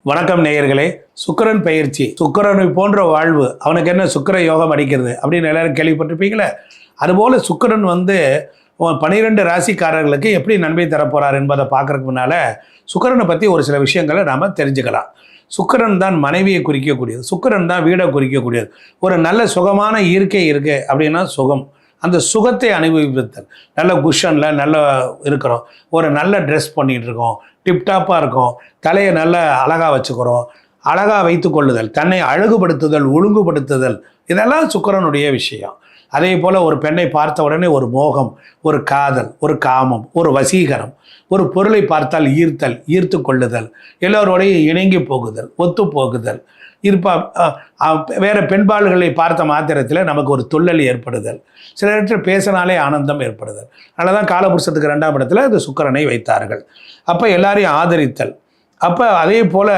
வணக்கம் நேயர்களே. சுக்கிரன் பயிற்சி, சுக்கிரனை போன்ற வாழ்வு, அவனுக்கு என்ன சுக்கிர யோகம் அடிக்கிறது அப்படின்னு எல்லாரும் கேள்விப்பட்டிருப்பீங்களே. அதுபோல் சுக்கிரன் 12 ராசிக்காரர்களுக்கு எப்படி நன்மை தரப்போகிறார் என்பதை பார்க்கறதுக்கு முன்னால் சுக்கிரனை பற்றி ஒரு சில விஷயங்களை நாம் தெரிஞ்சுக்கலாம். சுக்கிரன் தான் மனைவியை குறிக்கக்கூடியது, சுக்கிரன் தான் வீடை குறிக்கக்கூடியது. ஒரு நல்ல சுகமான இயற்கை இருக்குது அப்படின்னா சுகம், அந்த சுகத்தை அனுபவித்தல். நல்ல குஷனில் நல்லா இருக்கிறோம், ஒரு நல்ல ட்ரெஸ் பண்ணிகிட்டு இருக்கோம், டிப்டாப்பாக இருக்கும், தலையை நல்லா அழகாக வச்சுக்கிறோம், அழகாக வைத்து கொள்ளுதல், தன்னை அழகுபடுத்துதல், ஒழுங்குபடுத்துதல், இதெல்லாம் சுக்கிரனுடைய விஷயம். அதே போல் ஒரு பெண்ணை பார்த்த உடனே ஒரு மோகம், ஒரு காதல், ஒரு காமம், ஒரு வசீகரம், ஒரு பொருளை பார்த்தால் ஈர்த்தல், ஈர்த்து கொள்ளுதல், எல்லோரோடையும் இணங்கி போகுதல், ஒத்து போகுதல், வேறு பெண்பாள்களை பார்த்த மாத்திரத்தில் நமக்கு ஒரு துள்ளல் ஏற்படுதல், சில இடத்துல பேசினாலே ஆனந்தம் ஏற்படுதல். அதனால தான் காலபுருஷத்துக்கு 2ஆம் இடத்துல இந்த சுக்கிரனை வைத்தார்கள். அப்போ எல்லாரையும் ஆதரித்தல். அப்போ அதே போல்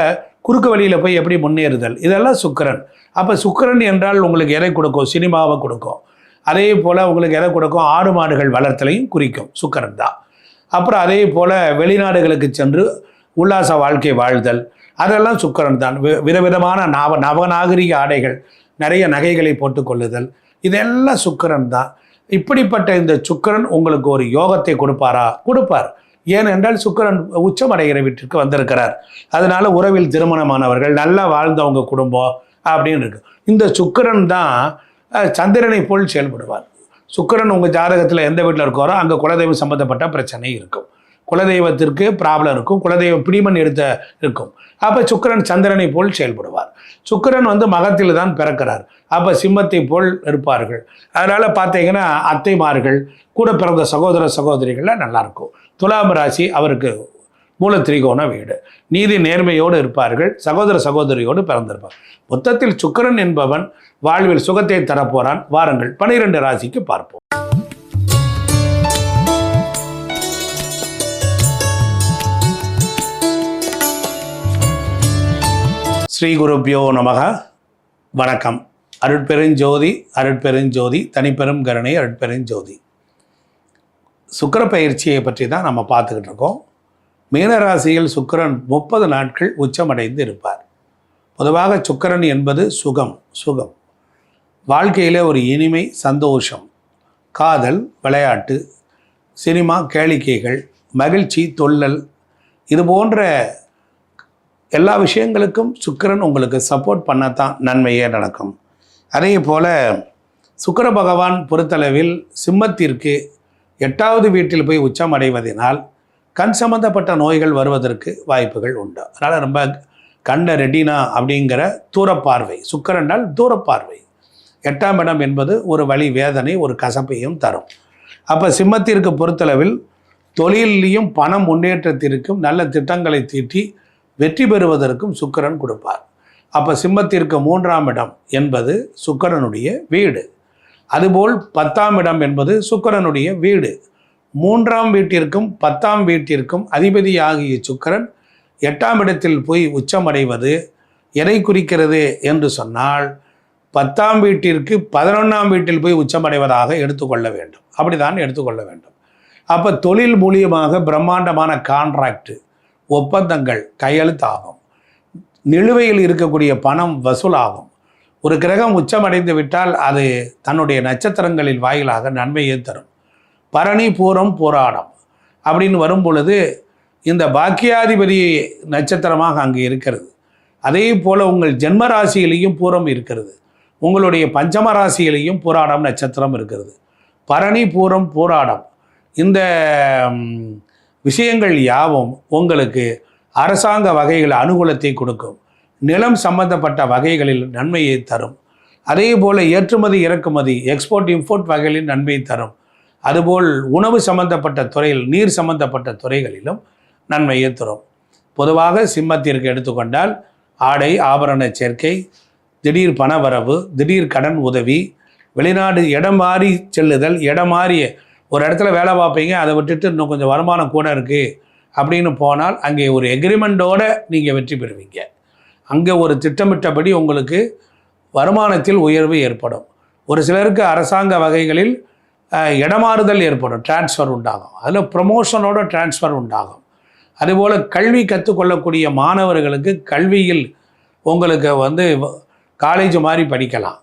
குறுக்கு வழியில் போய் எப்படி முன்னேறுதல், இதெல்லாம் சுக்கிரன். அப்போ சுக்கிரன் என்றால் உங்களுக்கு எதை கொடுக்கும்? சினிமாவை கொடுக்கும். அதே போல் உங்களுக்கு எதை கொடுக்கும்? ஆடு மாடுகள் வளர்த்தலையும் குறிக்கும் சுக்கிரன் தான். அப்புறம் அதே போல் வெளிநாடுகளுக்கு சென்று உல்லாச வாழ்க்கை வாழ்தல், அதெல்லாம் சுக்கிரன் தான். விதவிதமான நவநாகரிக ஆடைகள், நிறைய நகைகளை போட்டுக்கொள்ளுதல், இதெல்லாம் சுக்கிரன் தான். இப்படிப்பட்ட இந்த சுக்கிரன் உங்களுக்கு ஒரு யோகத்தை கொடுப்பாரா? கொடுப்பார். ஏனென்றால் சுக்கிரன் உச்சமடைகிற வீட்டிற்கு வந்திருக்கிறார். அதனால உறவில் திருமணமானவர்கள், நல்லா வாழ்ந்தவங்க குடும்பம் அப்படின்னு இருக்கு. இந்த சுக்கிரன் தான் சந்திரனை போல் செயல்படுவார். சுக்கிரன் உங்கள் ஜாதகத்தில் எந்த வீட்டில் இருக்காரோ அங்கே குலதெய்வம் சம்மந்தப்பட்ட பிரச்சனை இருக்கும், குலதெய்வத்திற்கு ப்ராப்ளம் இருக்கும், குலதெய்வம் பிடிமன் எடுத்த இருக்கும். அப்போ சுக்கிரன் சந்திரனை போல் செயல்படுவார். சுக்கிரன் மகத்தில் தான் பிறக்கிறார். அப்போ சிம்மத்தை போல் இருப்பார்கள். அதனால் பார்த்தீங்கன்னா அத்தைமார்கள், கூட பிறந்த சகோதர சகோதரிகள்லாம் நல்லாயிருக்கும். துலாம் ராசி அவருக்கு மூல திரிகோண வீடு, நீதி நேர்மையோடு இருப்பார்கள், சகோதர சகோதரியோடு பிறந்திருப்பார். மொத்தத்தில் சுக்கிரன் என்பவன் வாழ்வில் சுகத்தை தரப்போறான். வாருங்கள் 12 ராசிக்கு பார்ப்போம். ஸ்ரீ குருப்யோ நமக. வணக்கம். அருட்பெருஞ்சோதி, அருட்பெருஞ்சோதி, தனிப்பெரும் கருணை, அருட்பெருஞ்சோதி. சுக்கிர பயிற்சியை பற்றி தான் நம்ம பார்த்துக்கிட்டு இருக்கோம். மீனராசியில் சுக்கிரன் 30 நாட்கள் உச்சமடைந்து இருப்பார். பொதுவாக சுக்கிரன் என்பது சுகம், சுகம், வாழ்க்கையில் ஒரு இனிமை, சந்தோஷம், காதல், விளையாட்டு, சினிமா, கேளிக்கைகள், மகிழ்ச்சி, தொல்லல், இது போன்ற எல்லா விஷயங்களுக்கும் சுக்கிரன் உங்களுக்கு சப்போர்ட் பண்ணத்தான் நன்மையே நடக்கும். அதே போல் சுக்கிர பகவான் பொறுத்தளவில் சிம்மத்திற்கு 8வது வீட்டில் போய் உச்சம் அடைவதனால் கண் சம்பந்தப்பட்ட நோய்கள் வருவதற்கு வாய்ப்புகள் உண்டு. அதனால் ரொம்ப கண்ண ரெட்டினா அப்படிங்கிற தூரப்பார்வை, சுக்கிரனால் தூரப்பார்வை. 8ஆம் இடம் என்பது ஒரு வலி, வேதனை, ஒரு கசப்பையும் தரும். அப்போ சிம்மத்திற்கு பொறுத்தளவில் தொழிலையும் பணம் முன்னேற்றத்திற்கும் நல்ல திட்டங்களை தீட்டி வெற்றி பெறுவதற்கும் சுக்கிரன் கொடுப்பார். அப்போ சிம்மத்திற்கு 3ஆம் இடம் என்பது சுக்கிரனுடைய வீடு. அதுபோல் 10ஆம் இடம் என்பது சுக்கிரனுடைய வீடு. 3ஆம் வீட்டிற்கும் 10ஆம் வீட்டிற்கும் அதிபதியாகிய சுக்கிரன் 8ஆம் இடத்தில் போய் உச்சமடைவது எதை குறிக்கிறது என்று சொன்னால் 10ஆம் வீட்டிற்கு 11ஆம் வீட்டில் போய் உச்சமடைவதாக எடுத்துக்கொள்ள வேண்டும். அப்படிதான் எடுத்துக்கொள்ள வேண்டும். அப்போ தொழில் மூலியமாக பிரம்மாண்டமான கான்ட்ராக்டு, ஒப்பந்தங்கள் கையெழுத்தாகும், நிலுவையில் இருக்கக்கூடிய பணம் வசூலாகும். ஒரு கிரகம் உச்சமடைந்து விட்டால் அது தன்னுடைய நட்சத்திரங்களில் வாயிலாக நன்மையை தரும். பரணி, பூரம், போராடம் அப்படின்னு வரும் பொழுது இந்த பாக்கியாதிபதி நட்சத்திரமாக அங்கே இருக்கிறது. அதே போல் உங்கள் ஜென்ம ராசியிலையும் பூரம் இருக்கிறது, உங்களுடைய பஞ்சம ராசியிலையும் போராடம் நட்சத்திரம் இருக்கிறது. பரணி, பூரம், போராடம் இந்த விஷயங்கள் யாவும் உங்களுக்கு அரசாங்க வகைகள் அனுகூலத்தை கொடுக்கும், நிலம் சம்பந்தப்பட்ட வகைகளில் நன்மையை தரும். அதே போல் ஏற்றுமதி இறக்குமதி, எக்ஸ்போர்ட் இம்போர்ட் வகைகளில் நன்மையை தரும். அதுபோல் உணவு சம்பந்தப்பட்ட துறையில், நீர் சம்பந்தப்பட்ட துறைகளிலும் நன்மையை தரும். பொதுவாக சிம்மத்திற்கு எடுத்துக்கொண்டால் ஆடை ஆபரண சேர்க்கை, திடீர் பணவரவு, திடீர் கடன் உதவி, வெளிநாடு இடம் மாறி செல்லுதல், இடம் மாறி ஒரு இடத்துல வேலை பார்ப்பீங்க, அதை விட்டுட்டு இன்னும் கொஞ்சம் வருமானம் கூட இருக்குது அப்படின்னு போனால் அங்கே ஒரு எக்ரிமெண்ட்டோடு நீங்கள் வெற்றி பெறுவீங்க. அங்கே ஒரு திட்டமிட்டபடி உங்களுக்கு வருமானத்தில் உயர்வு ஏற்படும். ஒரு சிலருக்கு அரசாங்க வகைகளில் இடமாறுதல் ஏற்படும், டிரான்ஸ்ஃபர் உண்டாகும், அதில் ப்ரமோஷனோட டிரான்ஸ்ஃபர் உண்டாகும். அதுபோல் கல்வி கற்றுக்கொள்ளக்கூடிய மாணவர்களுக்கு கல்வியில் உங்களுக்கு வந்து காலேஜ் மாதிரி படிக்கலாம்,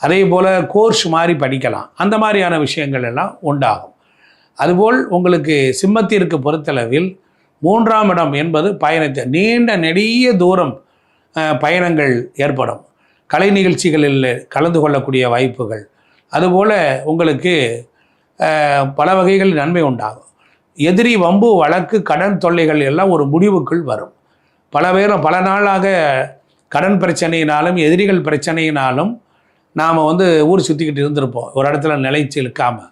அதே போல் கோர்ஸ் மாதிரி படிக்கலாம், அந்த மாதிரியான விஷயங்கள் எல்லாம் உண்டாகும். அதுபோல் உங்களுக்கு சிம்மத்திற்கு பொறுத்தளவில் 3ஆம் இடம் என்பது பயணத்தை நீண்ட நெடிய தூரம் பயணங்கள் ஏற்படும், கலை நிகழ்ச்சிகளில் கலந்து கொள்ளக்கூடிய வாய்ப்புகள், அதுபோல் உங்களுக்கு பல வகைகள் நன்மை உண்டாகும். எதிரி வம்பு வழக்கு கடன் தொல்லைகள் எல்லாம் ஒரு முடிவுக்குள் வரும். பல நாளாக கடன் பிரச்சனையினாலும் எதிரிகள் பிரச்சனையினாலும் நாம் வந்து ஊர் சுற்றிக்கிட்டு இருந்திருப்போம், ஒரு இடத்துல நிலைச்சு இழுக்காமல்.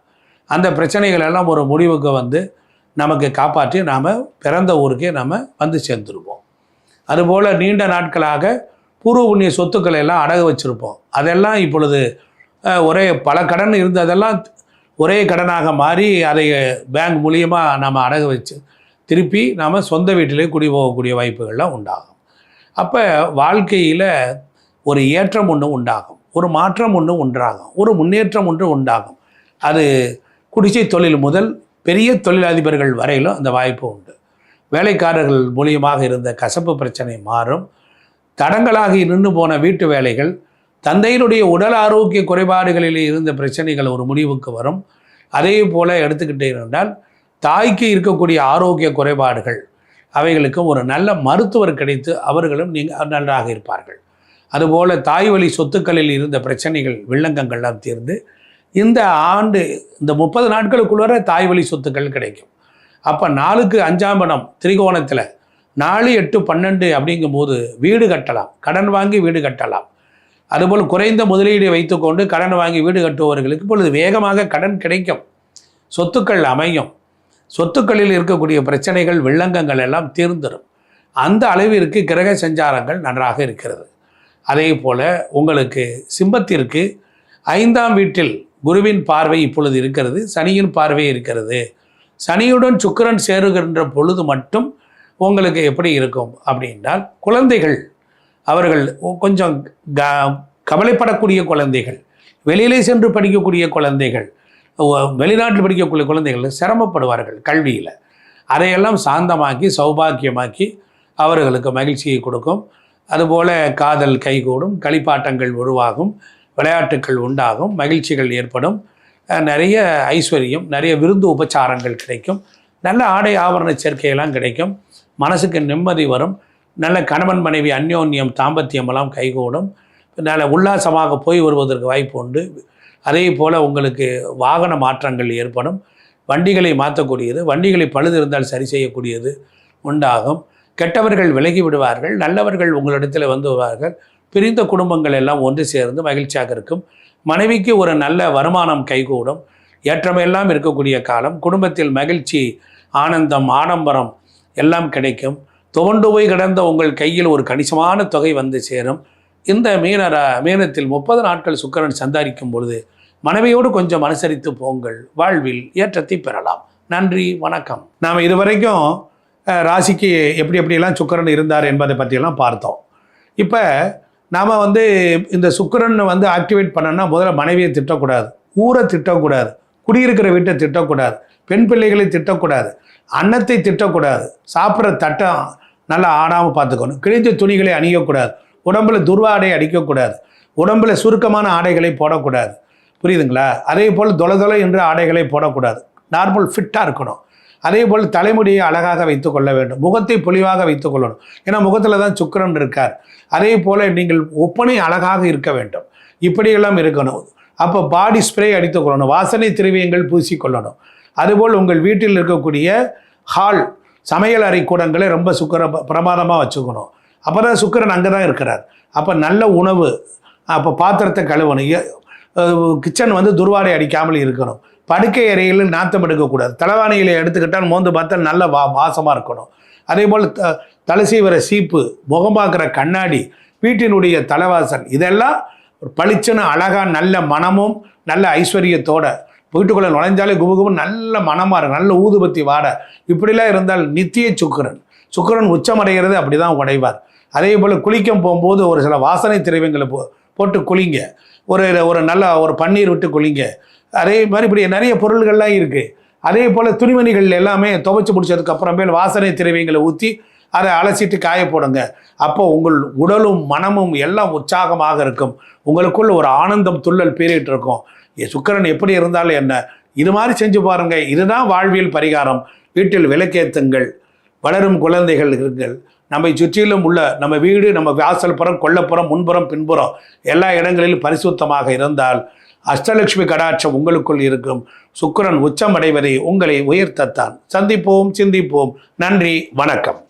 அந்த பிரச்சனைகள் எல்லாம் ஒரு முடிவுக்கு வந்து நமக்கு காப்பாற்றி நாம் பிறந்த ஊருக்கே நாம் வந்து சேர்ந்துருப்போம். அதுபோல் நீண்ட நாட்களாக பூர்வ புண்ணிய சொத்துக்களை எல்லாம் அடகு வச்சுருப்போம், அதெல்லாம் இப்பொழுது பல கடன் இருந்ததெல்லாம் ஒரே கடனாக மாறி அதை பேங்க் மூலியமாக நாம் அடகு வச்சு திருப்பி நாம் சொந்த வீட்டிலே குடி போகக்கூடிய வாய்ப்புகள்லாம் உண்டாகும். அப்போ வாழ்க்கையில் ஒரு ஏற்றம் ஒன்று உண்டாகும், ஒரு மாற்றம் ஒன்று உண்டாகும், ஒரு முன்னேற்றம் ஒன்று உண்டாகும். அது குடிசை தொழில் முதல் பெரிய தொழிலதிபர்கள் வரையிலும் அந்த வாய்ப்பு உண்டு. வேலைக்காரர்கள் மூலியமாக இருந்த கசப்பு பிரச்சனை மாறும். தடங்களாக நின்று போன வீட்டு வேலைகள், தந்தையினுடைய உடல் ஆரோக்கிய குறைபாடுகளில் இருந்த பிரச்சனைகள் ஒரு முடிவுக்கு வரும். அதே போல் எடுத்துக்கிட்டே இருந்தால் தாய்க்கு இருக்கக்கூடிய ஆரோக்கிய குறைபாடுகள் அவைகளுக்கும் ஒரு நல்ல மருத்துவர் கிடைத்து அவர்களும் நன்றாக இருப்பார்கள். அதுபோல் தாய் வழி சொத்துக்களில் இருந்த பிரச்சனைகள் வில்லங்கங்கள்லாம் தீர்ந்து இந்த ஆண்டு இந்த 30 நாட்களுக்குள்ளே தாய் வழி சொத்துக்கள் கிடைக்கும். அப்போ 4க்கு 5ஆம் இடம் திரிகோணத்தில் 4, 8, 12 அப்படிங்கும்போது வீடு கட்டலாம், கடன் வாங்கி வீடு கட்டலாம். அதுபோல் குறைந்த முதலீடு வைத்துக்கொண்டு கடன் வாங்கி வீடு கட்டுபவர்களுக்கு இப்பொழுது வேகமாக கடன் கிடைக்கும், சொத்துக்கள் அமையும், சொத்துக்களில் இருக்கக்கூடிய பிரச்சனைகள் வில்லங்கங்கள் எல்லாம் தீர்ந்துடும். அந்த அளவிற்கு கிரக சஞ்சாரங்கள் நன்றாக இருக்கிறது. அதே போல் உங்களுக்கு சிம்மத்திற்கு 5ஆம் வீட்டில் குருவின் பார்வை இப்பொழுது இருக்கிறது, சனியின் பார்வை இருக்கிறது. சனியுடன் சுக்கிரன் சேருகின்ற பொழுது மட்டும் உங்களுக்கு எப்படி இருக்கும் அப்படின்றால், குழந்தைகள் அவர்கள் கொஞ்சம் கவலைப்படக்கூடிய குழந்தைகள், வெளியிலே சென்று படிக்கக்கூடிய குழந்தைகள், வெளிநாட்டில் படிக்கக்கூடிய குழந்தைகள் சிரமப்படுவார்கள் கல்வியில். அதையெல்லாம் சாந்தமாக்கி சௌபாக்கியமாக்கி அவர்களுக்கு மகிழ்ச்சியை கொடுக்கும். அதுபோல் காதல் கைகூடும், களிப்பாட்டங்கள் உருவாகும், விளையாட்டுக்கள் உண்டாகும், மகிழ்ச்சிகள் ஏற்படும், நிறைய ஐஸ்வர்யம், நிறைய விருந்து உபச்சாரங்கள் கிடைக்கும், நல்ல ஆடை ஆபரண சேர்க்கையெல்லாம் கிடைக்கும், மனசுக்கு நிம்மதி வரும், நல்ல கணவன் மனைவி அந்யோன்யம் தாம்பத்தியமெல்லாம் கைகூடும், நல்ல உல்லாசமாக போய் வருவதற்கு வாய்ப்பு உண்டு. அதே போல் உங்களுக்கு வாகன மாற்றங்கள் ஏற்படும், வண்டிகளை மாற்றக்கூடியது, வண்டிகளை பழுது இருந்தால் சரி செய்யக்கூடியது உண்டாகும். கெட்டவர்கள் விலகி விடுவார்கள், நல்லவர்கள் உங்களிடத்தில் வந்து வருவார்கள். பிரிந்த குடும்பங்கள் எல்லாம் ஒன்று சேர்ந்து மகிழ்ச்சியாக இருக்கும். மனைவிக்கு ஒரு நல்ல வருமானம் கைகூடும், ஏற்றமெல்லாம் இருக்கக்கூடிய காலம். குடும்பத்தில் மகிழ்ச்சி, ஆனந்தம், ஆடம்பரம் எல்லாம் கிடைக்கும். துவண்டு போய் கிடந்த உங்கள் கையில் ஒரு கணிசமான தொகை வந்து சேரும். இந்த மீனத்தில் 30 நாட்கள் சுக்கிரன் சந்தாரிக்கும் பொழுது மனைவியோடு கொஞ்சம் அனுசரித்து போங்கள், வாழ்வில் ஏற்றத்தை பெறலாம். நன்றி, வணக்கம். நாம் இதுவரைக்கும் ராசிக்கு எப்படியெல்லாம் சுக்கிரன் இருந்தார் என்பதை பற்றியெல்லாம் பார்த்தோம். இப்போ நாம் வந்து இந்த சுக்கிரன் வந்து ஆக்டிவேட் பண்ணோன்னா முதல்ல மனைவியை திட்டக்கூடாது, ஊரை திட்டக்கூடாது, குடியிருக்கிற வீட்டை திட்டக்கூடாது, பெண் பிள்ளைகளை திட்டக்கூடாது, அன்னத்தை திட்டக்கூடாது, சாப்பிட்ற தட்டை நல்லா ஆடாமல் பார்த்துக்கணும், கிழிஞ்ச துணிகளை அணியக்கூடாது, உடம்புல துர்வாடை அடிக்கக்கூடாது, உடம்புல சுருக்கமான ஆடைகளை போடக்கூடாது. புரியுதுங்களா? அதே போல் தொலை என்ற ஆடைகளை போடக்கூடாது, நார்மல் ஃபிட்டாக இருக்கணும். அதே போல் தலைமுடியை அழகாக வைத்து கொள்ள வேண்டும், முகத்தை பொலிவாக வைத்து கொள்ளணும், ஏன்னா முகத்தில் தான் சுக்கிரன் இருக்கார். அதே போல் நீங்கள் ஒப்பனை அழகாக இருக்க வேண்டும், இப்படியெல்லாம் இருக்கணும். அப்போ பாடி ஸ்ப்ரே அடித்து கொள்ளணும், வாசனை திரவியங்கள் பூசிக்கொள்ளணும். அதுபோல் உங்கள் வீட்டில் இருக்கக்கூடிய ஹால், சமையல் அறை கூடங்களை ரொம்ப பிரமாதமாக வச்சுக்கணும். அப்போ தான் சுக்கிரன் அங்கே தான் இருக்கிறார். அப்போ நல்ல உணவு, அப்போ பாத்திரத்தை கழுவணும், கிச்சன் வந்து துர்வாடை அடிக்காமல் இருக்கணும், படுக்கை அறையில் நாத்தம் எடுக்கக்கூடாது, தலைவாணியில் எடுத்துக்கிட்டால் மோந்து பார்த்தால் நல்ல வாசமாக இருக்கணும். அதே போல் தலை சீவிர சீப்பு, முகம் பார்க்குற கண்ணாடி, வீட்டினுடைய தலைவாசல், இதெல்லாம் பளிச்சுன்னு அழகாக நல்ல மனமும் நல்ல ஐஸ்வர்யத்தோட வீட்டுக்குள்ளே நுழைஞ்சாலே குபுகுபு நல்ல மனமாக இருக்கும், நல்ல ஊதுபத்தி வாட, இப்படிலாம் இருந்தால் நித்திய சுக்கிரன் உச்சமடைகிறது, அப்படி தான் உடைவார். அதே போல் குளிக்க போகும்போது ஒரு சில வாசனை திரவியங்களை போட்டு குளிங்க, ஒரு நல்ல ஒரு பன்னீர் விட்டு குளிங்க. அதே மாதிரி இப்படி நிறைய பொருள்கள்லாம் இருக்குது. அதே போல் துணிமணிகள் எல்லாமே துவைச்சு முடிச்சதுக்கு அப்புறமேல் வாசனை திரவியங்களை ஊற்றி அதை அலசிட்டு காய போடுங்க. அப்போ உங்கள் உடலும் மனமும் எல்லாம் உற்சாகமாக இருக்கும். உங்களுக்குள்ள ஒரு ஆனந்தம் துள்ளல் பீறிட்டு இருக்கும். சுக்கிரன் எப்படி இருந்தாலும் என்ன, இது மாதிரி செஞ்சு பாருங்க. இதுதான் வாழ்வியல் பரிகாரம். வீட்டில் விளக்கேத்துங்கள். வளரும் குழந்தைகள் இருங்கள். நம்மை சுற்றிலும் உள்ள நம்ம வீடு, நம்ம வாசல் புறம், கொல்லப்புறம், முன்புறம், பின்புறம் எல்லா இடங்களிலும் பரிசுத்தமாக இருந்தால் அஷ்டலட்சுமி கடாட்சம் உங்களுக்குள் இருக்கும். சுக்கிரன் உச்சம் அடைவதை உங்களை உயர்த்தத்தான். சந்திப்போம், சிந்திப்போம். நன்றி, வணக்கம்.